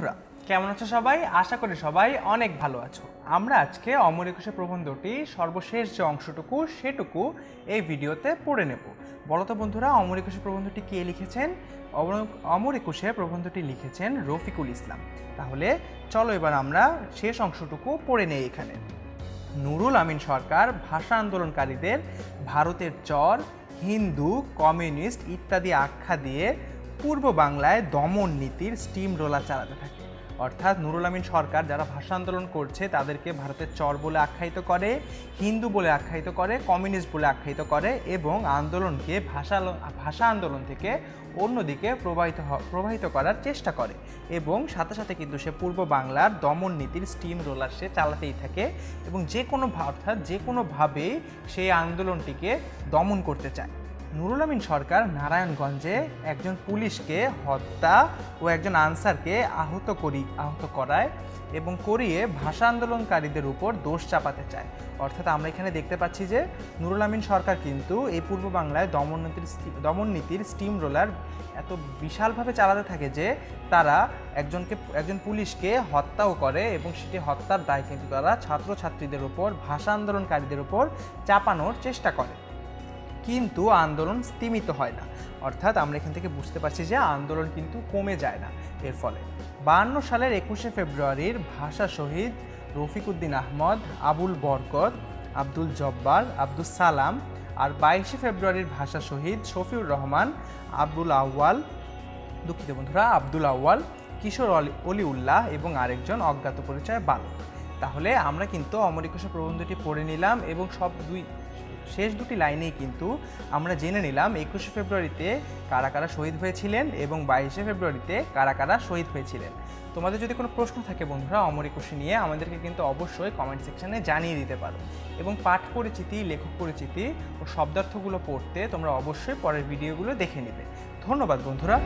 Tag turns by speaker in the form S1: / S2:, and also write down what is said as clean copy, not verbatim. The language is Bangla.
S1: বন্ধুরা কেমন আছো সবাই? আশা করি সবাই অনেক ভালো আছো। আমরা আজকে অমর একুশে প্রবন্ধটি সর্বশেষ যে অংশটুকু সেটুকু এই ভিডিওতে পড়ে নেব। বলো তো বন্ধুরা, অমর একুশে প্রবন্ধটি কে লিখেছেন? অমর একুশে প্রবন্ধটি লিখেছেন রফিকুল ইসলাম। তাহলে চলো এবার আমরা শেষ অংশটুকু পড়ে নেই। এখানে নুরুল আমিন সরকার ভাষা আন্দোলনকারীদের ভারতের চর, হিন্দু, কমিউনিস্ট ইত্যাদি আখ্যা দিয়ে পূর্ব বাংলায় দমন নীতির স্টিম রোলার চালাতে থাকে। অর্থাৎ নুরুল আমিন সরকার যারা ভাষা আন্দোলন করছে তাদেরকে ভারতের চর বলে আখ্যায়িত করে, হিন্দু বলে আখ্যায়িত করে, কমিউনিস্ট বলে আখ্যায়িত করে এবং আন্দোলনকে ভাষা আন্দোলন থেকে অন্যদিকে প্রবাহিত করার চেষ্টা করে এবং সাথে সাথে কিন্তু সে পূর্ব বাংলার দমন নীতির স্টিম রোলার সে চালাতেই থাকে এবং যে কোনোভাবেই সেই আন্দোলনটিকে দমন করতে চায়। নুরুল আমিন সরকার নারায়ণগঞ্জে একজন পুলিশকে হত্যা ও একজন আনসারকে আহত করায় এবং করিয়ে ভাষা আন্দোলনকারীদের উপর দোষ চাপাতে চায়। অর্থাৎ আমরা এখানে দেখতে পাচ্ছি যে নুরুল আমিন সরকার কিন্তু এই পূর্ব বাংলায় দমন নীতির স্টিম রোলার এত বিশালভাবে চালাতে থাকে যে তারা একজন পুলিশকে হত্যাও করে এবং সেটি হত্যার দায় কিন্তু তারা ছাত্রছাত্রীদের উপর, ভাষা আন্দোলনকারীদের উপর চাপানোর চেষ্টা করে। কিন্তু আন্দোলন স্তিমিত হয় না। অর্থাৎ আমরা এখান থেকে বুঝতে পারছি যে আন্দোলন কিন্তু কমে যায় না। এর ফলে 52 সালের 21শে ফেব্রুয়ারির ভাষা শহীদ রফিকুদ্দিন আহমদ, আবুল বরকত, আব্দুল জব্বার, আব্দুল সালাম আর 22শে ফেব্রুয়ারির ভাষা শহীদ শফিউর রহমান, আব্দুল আউয়াল, কিশোর অলিউল্লাহ এবং আরেকজন অজ্ঞাত পরিচয় বালক। তাহলে আমরা কিন্তু অমর একুশে প্রবন্ধটি পড়ে নিলাম এবং শেষ দুটি লাইনেই কিন্তু আমরা জেনে নিলাম 21শে ফেব্রুয়ারিতে কারা কারা শহীদ হয়েছিলেন এবং 22শে ফেব্রুয়ারিতে কারা কারা শহীদ হয়েছিলেন। তোমাদের যদি কোনো প্রশ্ন থাকে বন্ধুরা অমর একুশে নিয়ে, আমাদেরকে কিন্তু অবশ্যই কমেন্ট সেকশনে জানিয়ে দিতে পারো এবং পাঠ পরিচিতি, লেখক পরিচিতি ও শব্দার্থগুলো পড়তে তোমরা অবশ্যই পরের ভিডিওগুলো দেখে নেবে। ধন্যবাদ বন্ধুরা।